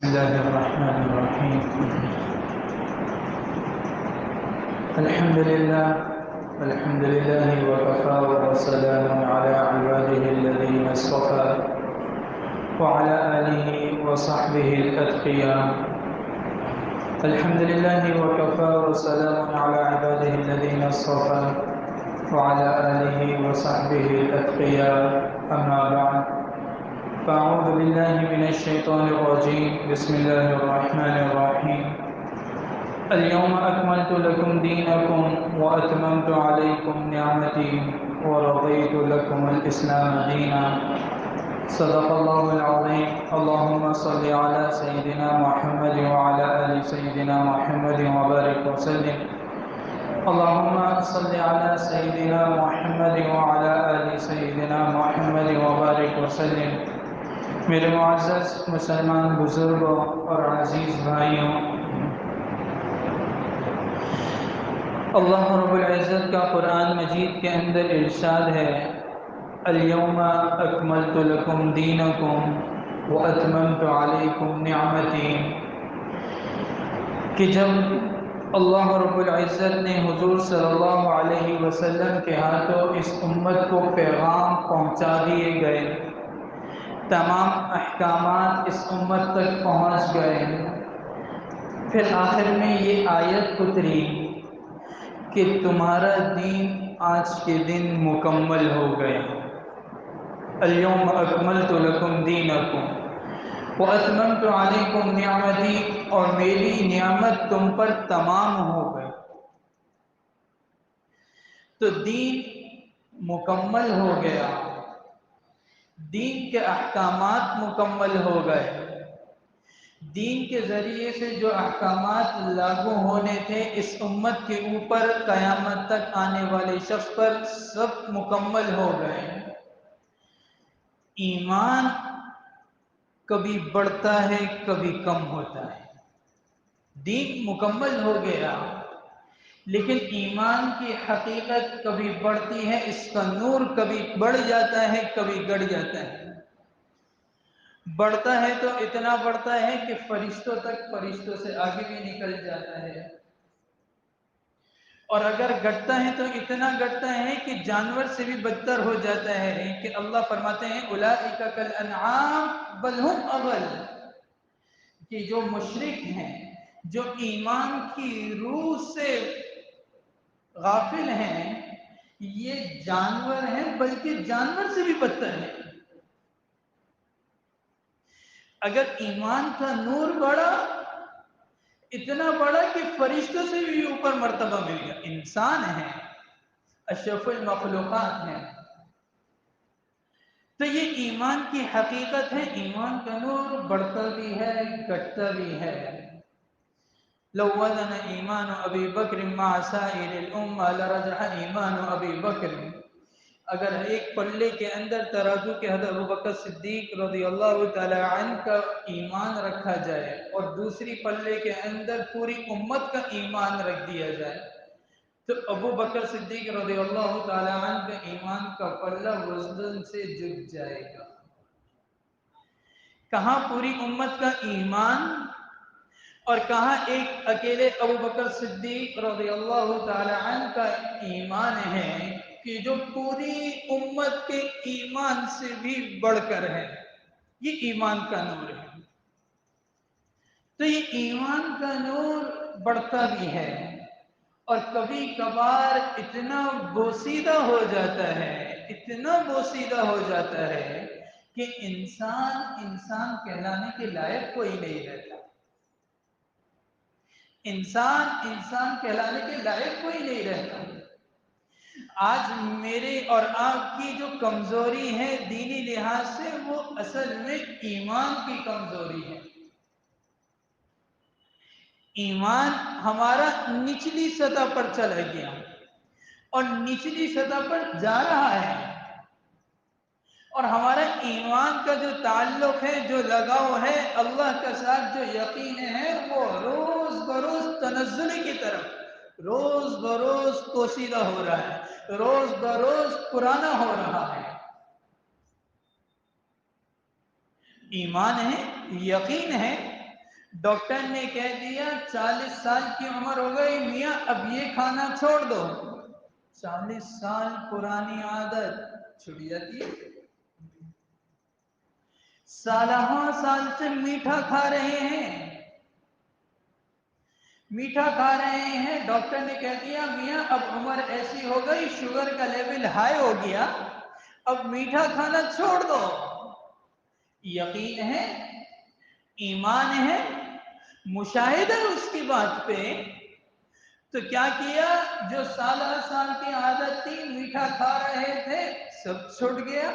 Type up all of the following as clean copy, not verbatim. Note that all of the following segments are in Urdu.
الله الرحمن الرحيم. الحمد لله وكفى وسلام على عباده الذين اصطفى وعلى آله وصحبه الأتقياء. الحمد لله وكفى وسلام على عباده الذين اصطفى وعلى آله وصحبه الأتقياء. أما بعد، فأعوذ بالله من الشيطان الرجيم. بسم الله الرحمن الرحيم. اليوم أكملت لكم دينكم وأتممت عليكم نعمتي ورضيت لكم الإسلام دينا. صدق الله العظيم. اللهم صل على سيدنا محمد وعلى آل سيدنا محمد وبارك وسلم. اللهم صل على سيدنا محمد وعلى آل سيدنا محمد وبارك وسلم. میرے معزز مسلمان بزرگوں اور عزیز بھائیوں، اللہ رب العزت کا قرآن مجید کے اندر ارشاد ہے، اليوم اکملت لکم دینکم واتممت علیکم نعمتی، کہ جب اللہ رب العزت نے حضور صلی اللہ علیہ وسلم کے ہاتھوں اس امت کو پیغام پہنچا دیے گئے، تمام احکامات اس امت تک پہنچ گئے، پھر آخر میں یہ آیت اتری کہ تمہارا دین آج کے دن مکمل ہو گیا. اليوم اکملت لکم دینکم واتممت علیکم نعمتی، اور میری نعمت تم پر تمام ہو گئی. تو دین مکمل ہو گیا، دین کے احکامات مکمل ہو گئے. دین کے ذریعے سے جو احکامات لاگو ہونے تھے اس امت کے اوپر قیامت تک آنے والے شخص پر، سب مکمل ہو گئے. ایمان کبھی بڑھتا ہے کبھی کم ہوتا ہے. دین مکمل ہو گیا لیکن ایمان کی حقیقت کبھی بڑھتی ہے، اس کا نور کبھی بڑھ جاتا ہے کبھی گڑ جاتا ہے. بڑھتا ہے تو اتنا بڑھتا ہے کہ فرشتوں تک، فرشتوں سے آگے بھی نکل جاتا ہے، اور اگر گھٹتا ہے تو اتنا گھٹتا ہے کہ جانور سے بھی بدتر ہو جاتا ہے. کہ اللہ فرماتے ہیں اولئک کالانعام بل ھم اضل، کہ جو مشرک ہیں، جو ایمان کی روح سے غافل ہیں، یہ جانور ہیں بلکہ جانور سے بھی بدتر ہیں. اگر ایمان کا نور بڑھا، اتنا بڑا کہ فرشتوں سے بھی اوپر مرتبہ مل گیا. انسان ہے، اشرف المخلوقات ہیں. تو یہ ایمان کی حقیقت ہے. ایمان کا نور بڑھتا بھی ہے گھٹتا بھی ہے. لو وزن ایمان ابی بکر مع سائر الامہ لرجح ایمان ابی بکر، اگر ایک پلے کے اندر ترازو کے حضرت ابوبکر صدیق رضی اللہ تعالی عنہ کا ایمان رکھا جائے اور دوسری پلے کے اندر پوری امت کا ایمان رکھ دیا جائے، تو ابوبکر صدیق رضی اللہ تعالی عنہ کا ایمان کا پلہ وزن سے جھک جائے گا. کہاں پوری امت کا ایمان اور کہاں ایک اکیلے ابوبکر صدیق رضی اللہ تعالی عنہ کا ایمان ہے کہ جو پوری امت کے ایمان سے بھی بڑھ کر ہے. یہ ایمان کا نور ہے. تو یہ ایمان کا نور بڑھتا بھی ہے اور کبھی کبھار اتنا بوسیدہ ہو جاتا ہے، اتنا بوسیدہ ہو جاتا ہے کہ انسان کہلانے کے لائق کوئی نہیں رہتا. انسان کہلانے کے لائق کوئی نہیں رہتا. آج میرے اور آپ کی جو کمزوری ہے دینی لحاظ سے، وہ اصل میں ایمان کی کمزوری ہے. ایمان ہمارا نچلی سطح پر چلا گیا اور نچلی سطح پر جا رہا ہے، اور ہمارا ایمان کا جو تعلق ہے، جو لگاؤ ہے اللہ کے ساتھ، جو یقین ہے، وہ روز بروز تنزل کی طرف، روز بروز پوشیدہ ہو رہا ہے، روز بروز پرانا ہو رہا ہے. ایمان ہے، یقین ہے، ڈاکٹر نے کہہ دیا 40 سال کی عمر ہو گئی میاں اب یہ کھانا چھوڑ دو. 40 سال پرانی عادت چھوڑ جاتی ہے. سالہ سال سے میٹھا کھا رہے ہیں، میٹھا کھا رہے ہیں، ڈاکٹر نے کہہ دیا میاں اب عمر ایسی ہو گئی، شوگر کا لیول ہائی ہو گیا، اب میٹھا کھانا چھوڑ دو. یقین ہے، ایمان ہے، مشاہدہ اس کی بات پہ. تو کیا کیا؟ جو سالہ سال کی عادت تھی میٹھا کھا رہے تھے سب چھوٹ گیا.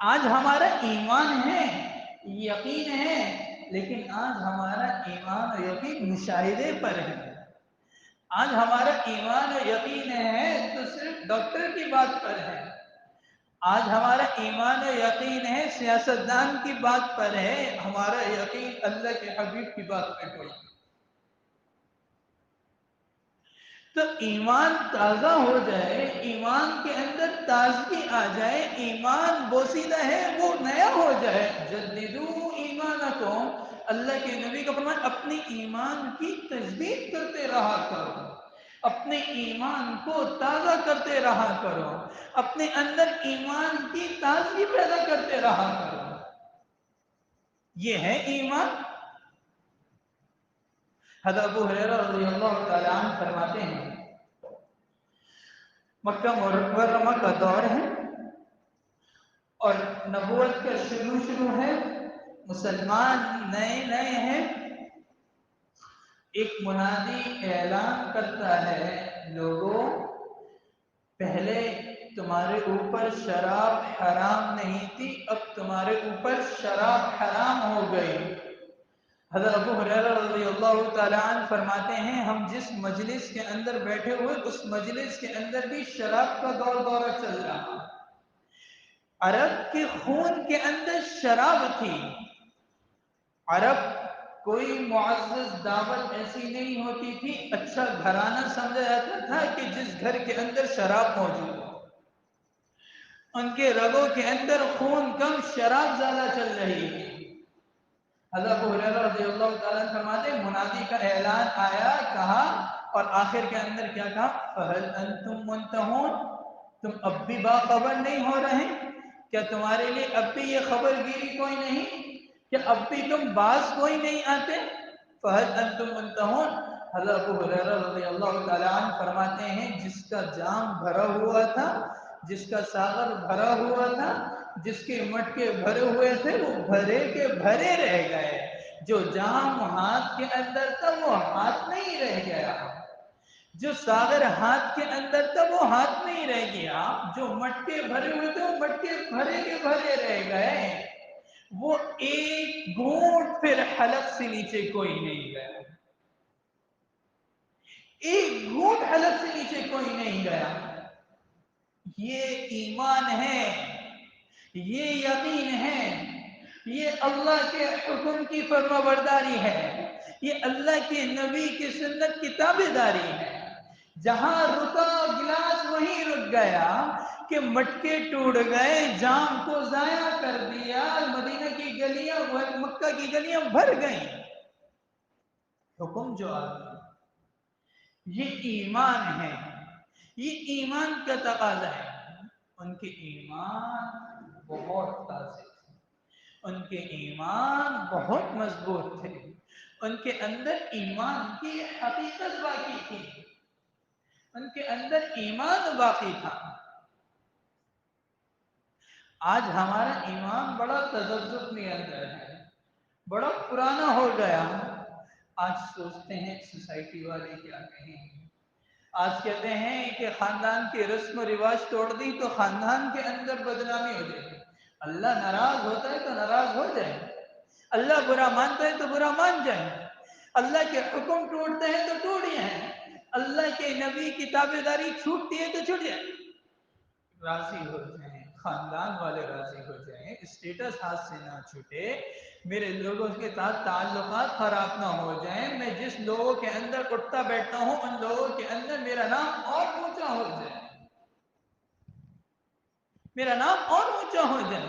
آج ہمارا ایمان ہے، یقین ہے، لیکن آج ہمارا ایمان و یقین مشاہدے پر ہے. آج ہمارا ایمان و یقین ہے تو صرف ڈاکٹر کی بات پر ہے. آج ہمارا ایمان و یقین ہے سیاستدان کی بات پر ہے، ہمارا یقین اللہ کے حبیب کی بات پر کوئی. تو ایمان تازہ ہو جائے، ایمان کے اندر تازگی آ جائے، ایمان بوسیدہ ہے وہ نیا ہو جائے. جددو ایمانکم، اللہ کے نبی کا فرمان اپنے ایمان کی تجدید کرتے رہا کرو، اپنے ایمان کو تازہ کرتے رہا کرو، اپنے اندر ایمان کی تازگی پیدا کرتے رہا کرو. یہ ہے ایمان. حضرت ابو ہریرہ رضی اللہ تعالی عنہ فرماتے ہیں مکہ مکرمہ کا دور ہے اور نبوت کا شروع ہے، مسلمان نئے نئے ہیں. ایک منادی اعلان کرتا ہے لوگوں پہلے تمہارے اوپر شراب حرام نہیں تھی، اب تمہارے اوپر شراب حرام ہو گئی. حضرت ابو ہریرہ رضی اللہ تعالیٰ عنہ فرماتے ہیں ہم جس مجلس کے اندر بیٹھے ہوئے اس مجلس کے اندر بھی شراب کا دورہ چل رہا. عرب کے خون کے اندر شراب تھی. عرب کوئی معزز دعوت ایسی نہیں ہوتی تھی، اچھا گھرانہ سمجھا جاتا تھا کہ جس گھر کے اندر شراب موجود ہو. ان کے رگوں کے اندر خون کم، شراب زیادہ چل رہی تھی. حضرت ابو ہریرہ رضی اللہ تعالیٰ فرماتے ہیں منادی کا اعلان آیا، کہا اور آخر کے اندر کیا کہا؟ فَهَلْ أَنْتُمْ مُنْتَهُونَ، تم اب بھی باخبر نہیں ہو رہے؟ کیا تمہارے لیے اب بھی یہ خبر گیری کوئی نہیں؟ کیا اب بھی تم باز کوئی نہیں آتے؟ فَهَلْ أَنْتُمْ مُنْتَهُونَ. حضرت ابو ہریرہ رضی اللہ تعالیٰ عنہ فرماتے ہیں جس کا جام بھرا ہوا تھا، جس کا ساغر بھرا ہوا تھا، جس کے مٹکے بھرے ہوئے تھے وہ بھرے کے بھرے رہ گئے. جو جام ہاتھ کے اندر تھا وہ ہاتھ نہیں رہ گیا، جو ساغر ہاتھ کے اندر تھا وہ ہاتھ نہیں رہ گیا، جو مٹکے بھرے ہوئے تھے وہ مٹکے بھرے کے بھرے رہ گئے. وہ ایک گھونٹ پھر حلق سے نیچے کوئی نہیں گیا، ایک گھونٹ حلق سے نیچے کوئی نہیں گیا. یہ ایمان ہے، یہ یقین ہے، یہ اللہ کے حکم کی فرما برداری ہے، یہ اللہ کے نبی کی سنت کی تابعداری ہے. جہاں رکا گلاس وہیں رک گیا کہ مٹکے ٹوٹ گئے، جام کو ضائع کر دیا، مدینہ کی گلیاں مکہ کی گلیاں بھر گئیں. حکم جو آ گیا یہ ایمان ہے، یہ ایمان کا تقاضا ہے. ان کے ایمان بہت تازے تھے، ان کے ایمان بہت مضبوط تھے، ان کے اندر ایمان کی حقیقت باقی تھی، ان کے اندر ایمان باقی تھا. آج ہمارا ایمان بڑا تذبذب میں اندر ہے، بڑا پرانا ہو گیا. آج سوچتے ہیں سوسائٹی والے کیا کہیں گے، آج کہتے ہیں کہ خاندان کی رسم و رواج توڑ دی تو خاندان کے اندر بدنامی ہو جائے گی. اللہ ناراض ہوتا ہے تو ناراض ہو جائے، اللہ برا مانتا ہے تو برا مان جائے، اللہ کے حکم ٹوٹتے ہیں تو ٹوٹ جائیں، اللہ کے نبی کی تابعداری چھوٹتی ہے تو چھوٹ جائے. راضی ہو جائیں، خاندان والے راضی ہو جائیں، اسٹیٹس ہاتھ سے نہ چھوٹے، میرے لوگوں کے ساتھ تعلقات خراب نہ ہو جائیں، میں جس لوگوں کے اندر اٹھتا بیٹھتا ہوں ان لوگوں کے اندر میرا نام اور اونچا ہو جائے، میرا نام اور اونچا ہو جائے.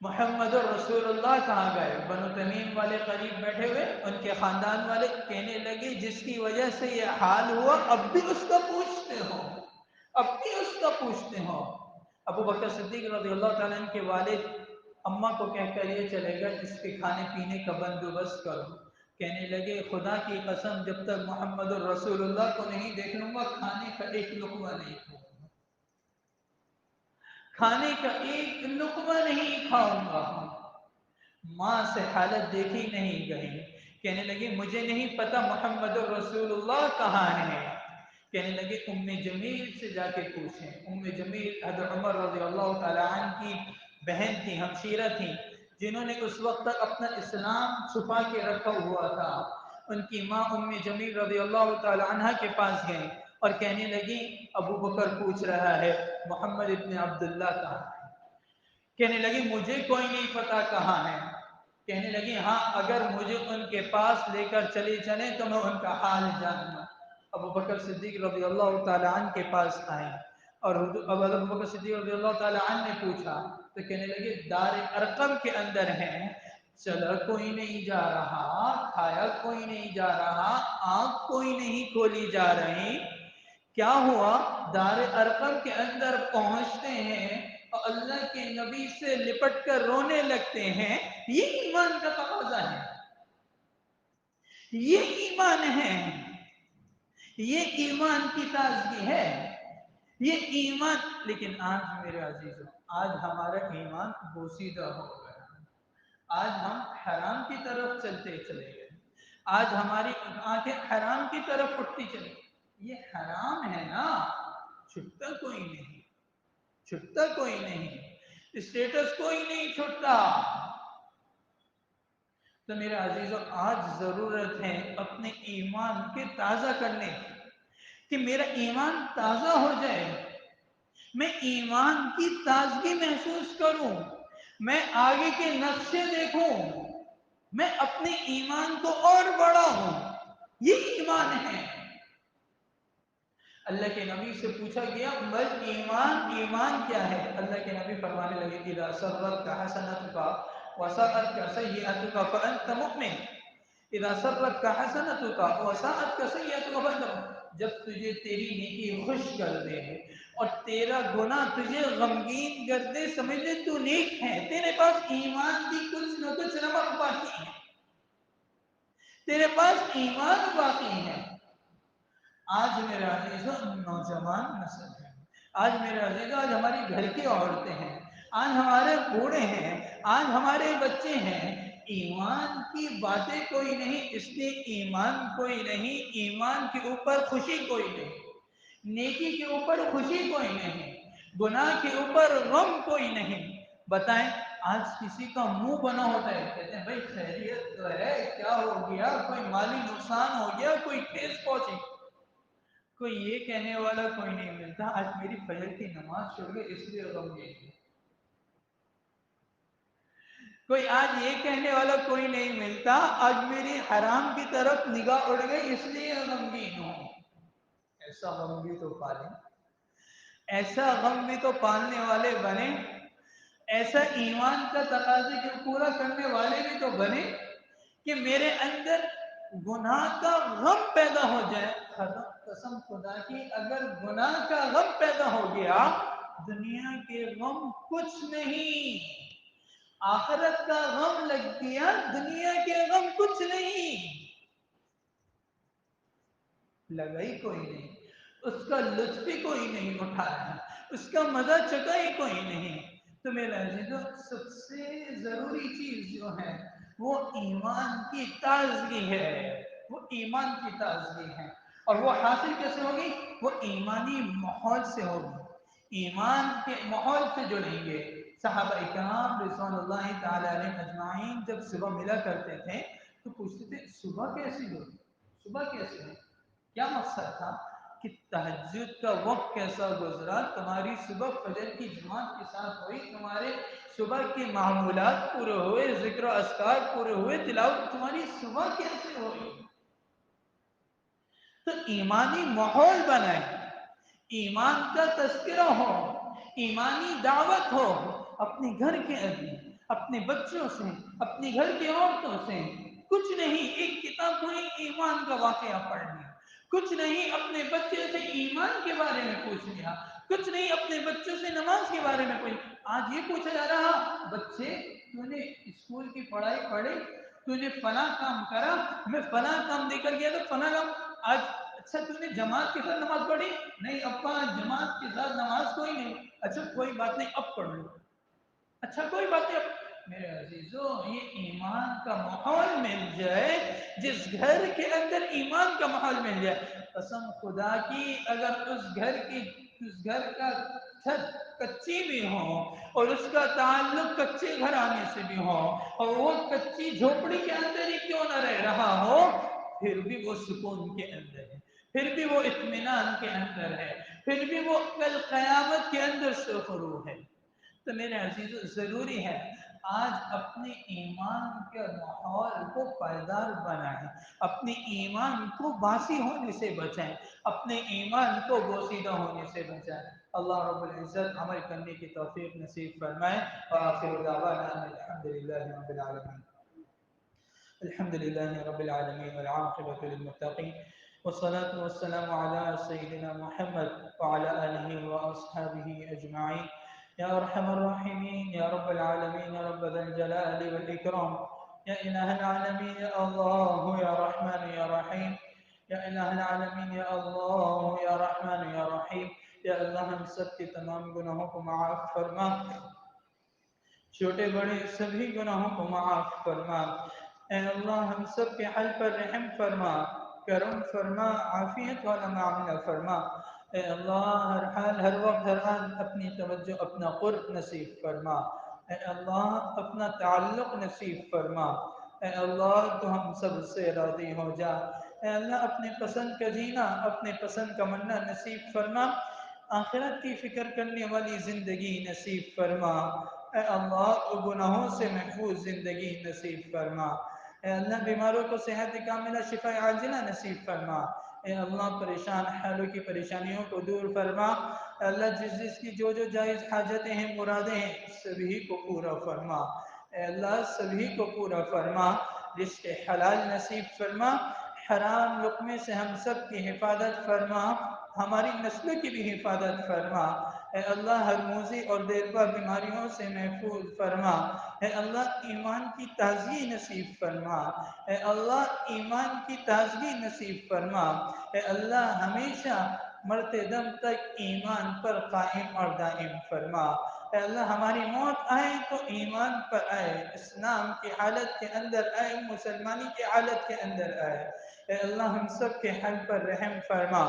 محمد رسول اللہ کہاں گئے؟ بنو تمیم والے قریب بیٹھے ہوئے، ان کے خاندان والے کہنے لگے جس کی وجہ سے یہ حال ہوا اب بھی اس کا پوچھتے ہو، اب بھی اس کا پوچھتے ہو۔ ابو بکر صدیق رضی اللہ تعالیٰ عنہ کے والد اماں کو کہہ کر یہ چلے گا اس کے کھانے پینے کا بندوبست کرو۔ کہنے لگے خدا کی قسم جب تک محمد رسول اللہ کو نہیں دیکھ لوں گا کھانے کا ایک لقمہ نہیں کھاؤں گا، کھانے کا ایک لقمہ نہیں کھاؤں گا۔ ماں سے حالت دیکھی نہیں گئی، کہنے لگے مجھے نہیں پتا محمد رسول اللہ کہاں ہے۔ کہنے لگے ام جمیل سے جا کے پوچھیں۔ ام جمیل حضرت عمر رضی اللہ تعالی عنہ کی بہن تھی، ہمشیرہ تھی، جنہوں نے اس وقت تک اپنا اسلام چھپا کے رکھا ہوا تھا۔ ان کی ماں ام جمیل رضی اللہ تعالی عنہ کے پاس گئیں اور کہنے لگی ابو بکر پوچھ رہا ہے محمد ابن عبداللہ کہاں ہے؟ کہنے لگی مجھے کوئی نہیں پتا کہاں ہے۔ کہنے لگی ہاں اگر مجھے ان کے پاس لے کر چلے چلیں تو میں ان کا حال جاننا۔ ابو بکر صدیق رضی اللہ تعالی عنہ کے پاس آئے اور ابو بکر صدیق رضی اللہ تعالی عنہ نے پوچھا تو کہنے لگے دار ارقم کے اندر ہیں، چلا کوئی نہیں جا رہا، کھایا کوئی نہیں جا رہا، آنکھ کوئی نہیں کھولی جا رہی، کیا ہوا؟ دار ارقم کے اندر پہنچتے ہیں اور اللہ کے نبی سے لپٹ کر رونے لگتے ہیں۔ یہ ایمان کا تقاضا ہے، یہ ایمان ہے، یہ ایمان کی تازگی ہے، یہ ایمان۔ لیکن آج میرے عزیزوں آج ہمارا ایمان بوسیدہ ہو گیا، آج ہم حرام کی طرف چلتے چلے گئے، آج ہماری آنکھیں حرام کی طرف اٹھتی چلی۔ یہ حرام ہے نا، چھٹتا کوئی نہیں، چھٹتا کوئی نہیں، اسٹیٹس کوئی نہیں چھٹتا۔ تو میرے عزیزوں آج ضرورت ہے اپنے ایمان کے تازہ کرنے کی، کہ میرا ایمان تازہ ہو جائے، میں ایمان کی تازگی محسوس کروں، میں آگے کے نقشے دیکھوں، میں اپنے ایمان کو اور بڑھاؤں۔ یہ ایمان ہے۔ اللہ کے نبی سے پوچھا گیا مل ایمان، ایمان کیا ہے؟ اللہ کے نبی فرمانے لگے اذا سرتک حسنتک وساءتک سیئتک فانت مؤمن، اذا سرتک حسنتک وساءتک سیئتک فانت مؤمن، جب تجھے تیری نیکی خوش کر دے اور تیرا گناہ تجھے غمگین کر دے سمجھ لے تو نیک ہے، تیرے پاس ایمان کی کچھ نہ کچھ رمق باقی ہے، تیرے پاس ایمان باقی ہے۔ آج میرے عزیزوں نوجوان نسل ہے، آج میرے عزیزوں آج ہماری گھر کی عورتیں ہیں، آج ہمارے بوڑھے ہیں، آج ہمارے بچے ہیں، ایمان کی باتیں کوئی نہیں، اس لیے ایمان کوئی نہیں، ایمان کے اوپر خوشی کوئی نہیں، نیکی کے اوپر خوشی کوئی نہیں، گناہ کے اوپر غم کوئی نہیں۔ بتائیں آج کسی کا منہ بنا ہوتا ہے، کہتے ہیں بھائی خیریت تو ہے، کیا ہو گیا؟ کوئی مالی نقصان ہو گیا، کوئی ٹھیس پہنچی؟ کوئی یہ کہنے والا کوئی نہیں ملتا آج میری فجر کی نماز چھوڑ گئی اس لیے غمگین ہوں۔ کوئی آج یہ کہنے والا کوئی نہیں ملتا آج میری حرام کی طرف نگاہ اڑ گئی اس لیے غمگین ہوں۔ ایسا غم بھی تو پالیں، ایسا غم بھی تو پالنے والے بنے، ایسا ایمان کا تقاضے کو پورا کرنے والے بھی تو بنے کہ میرے اندر گناہ کا غم پیدا ہو جائے۔ قسم خدا کی اگر گناہ کا غم پیدا ہو گیا دنیا کے غم کچھ نہیں، آخرت کا غم لگ گیا دنیا کے غم کچھ نہیں، لگا ہی کوئی نہیں، اس کا لطف ہی کوئی نہیں اٹھا رہا، اس کا مزہ چکا ہی کوئی نہیں۔ تو میرے عزیزوں سب سے ضروری چیز جو ہے وہ ایمان کی تازگی ہے، وہ ایمان کی تازگی ہے، اور وہ حاصل کیسے ہوگی؟ وہ ایمانی ماحول سے ہوگی، ایمان کے ماحول سے جڑیں گے۔ صحابہ اکرام رضوان اللہ تعالی علیہ اجمعین جب صبح ملا کرتے تھے تو پوچھتے تھے صبح کیسی ہوئی، صبح کیسی ہوئی؟ کیا مقصد تھا کہ تہجد کا وقت کیسا گزرا، تمہاری صبح فجر کی جماعت کے ساتھ ہوئی، تمہارے صبح کے معمولات پورے ہوئے، ذکر و اذکار پورے ہوئے، تلاوت تمہاری صبح کیسے ہوئی؟ تو ایمانی ماحول بنائے، ایمان کا تذکرہ ہو، ایمانی دعوت ہو اپنے گھر کے اندر، اپنے بچوں سے، اپنی گھر کی عورتوں سے کچھ نہیں، ایک کتاب پوری ایمان کا واقعہ پڑھ لیا، کچھ نہیں اپنے بچے سے ایمان کے بارے میں پوچھ لیا، کچھ نہیں اپنے بچوں سے نماز کے بارے میں پوچھ۔ آج یہ پوچھا جا رہا بچے تو نے اسکول کی پڑھائی پڑھی، تو نے فلاں کام کرا، میں فلاں کام دے کر گیا تو فلاں کام آج، اچھا تو نے جماعت کے ساتھ نماز پڑھی؟ نہیں ابا جماعت کے ساتھ نماز کوئی نہیں۔ اچھا کوئی بات نہیں اب پڑھ لو، اچھا کوئی بات نہیں۔ میرے عزیزو یہ ایمان کا ماحول مل جائے، جس گھر کے اندر ایمان کا ماحول مل جائے، قسم خدا کی اگر اس گھر کا چھت کچی بھی ہو اور اس کا تعلق کچے گھرانے سے بھی ہو اور وہ کچی جھوپڑی کے اندر ہی کیوں نہ رہ رہا ہو، پھر بھی وہ سکون کے اندر ہے، پھر بھی وہ اطمینان کے اندر ہے، پھر بھی وہ کل قیامت کے اندر سرخرو ہے۔ تو میرے عزیز ضروری ہے آج اپنے ایمان کے ماحول کو پائیدار بنائیں، اپنے ایمان کو باسی ہونے سے بچائیں، اپنے ایمان کو بوسیدہ ہونے سے بچائیں۔ اللہ رب العزت عمل کرنے کی توفیق نصیب فرمائے۔ وآخر دعوانا الحمدللہ رب العالمین۔ الحمد لله رب العالمين والعاقبة للمتقين والصلاة والسلام على سيدنا محمد وعلى آله وأصحابه أجمعين يا أرحم الراحمين يا رب العالمين يا رب ذا الجلال والإكرام يا إله العالمين يا الله يا رحمن يا رحيم يا إله العالمين يا الله يا رحمن يا رحيم يا اللہ ہم سب کے تمام گناہوں کو معاف فرما، چھوٹے بڑے سبھی گناہوں کو معاف فرما۔ اے اللہ ہم سب کے حل پر رحم فرما، کرم فرما، عافیت والا معاملہ فرما۔ اے اللہ ہر حال ہر وقت ہر آن اپنی توجہ اپنا قرب نصیب فرما۔ اے اللہ اپنا تعلق نصیب فرما۔ اے اللہ تو ہم سب سے راضی ہو جا۔ اے اللہ اپنے پسند کا جینا، اپنے پسند کا مرنا نصیب فرما۔ آخرت کی فکر کرنے والی زندگی نصیب فرما۔ اے اللہ گناہوں سے محفوظ زندگی نصیب فرما۔ اے اللہ بیماروں کو صحت کاملہ شفا عاجلہ نصیب فرما۔ اے اللہ پریشان حالوں کی پریشانیوں کو دور فرما۔ اے اللہ جس کی جو جائز حاجتیں ہیں مرادیں ہیں سبھی کو پورا فرما۔ اے اللہ سبھی کو پورا فرما، رزق حلال نصیب فرما، حرام لقمے سے ہم سب کی حفاظت فرما، ہماری نسل کی بھی حفاظت فرما۔ اے اللہ ہر موذی اور دیرپا بیماریوں سے محفوظ فرما۔ اے اللہ ایمان کی تازگی نصیب فرما۔ اے اللہ ایمان کی تازگی نصیب فرما۔ اے اللہ ہمیشہ مرتے دم تک ایمان پر قائم اور دائم فرما۔ اے اللہ ہماری موت آئے تو ایمان پر آئے، اسلام کی حالت کے اندر آئے، مسلمانی کی حالت کے اندر آئے۔ اے اللہ ہم سب کے حل پر رحم فرما،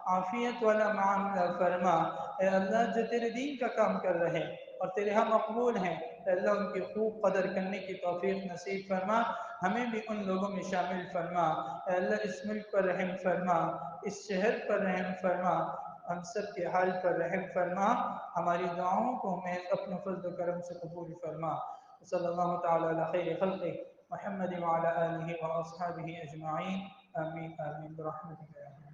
عافیت والا معاملہ فرما۔ اے اللہ جو تیرے دین کا کام کر رہے اور تیرے ہاں مقبول ہیں، اے اللہ ان کی خوب قدر کرنے کی توفیق نصیب فرما، ہمیں بھی ان لوگوں میں شامل فرما۔ اے اللہ اس ملک پر رحم فرما، اس شہر پر رحم فرما، ہم سب کے حال پر رحم فرما، ہماری دعاؤں کو محض اپنے فضل و کرم سے قبول فرما۔ صلی اللہ تعالی علی خیر خلقہ محمد وعلی آلہ واصحابہ اجمعین، آمین آمین برحمتک یا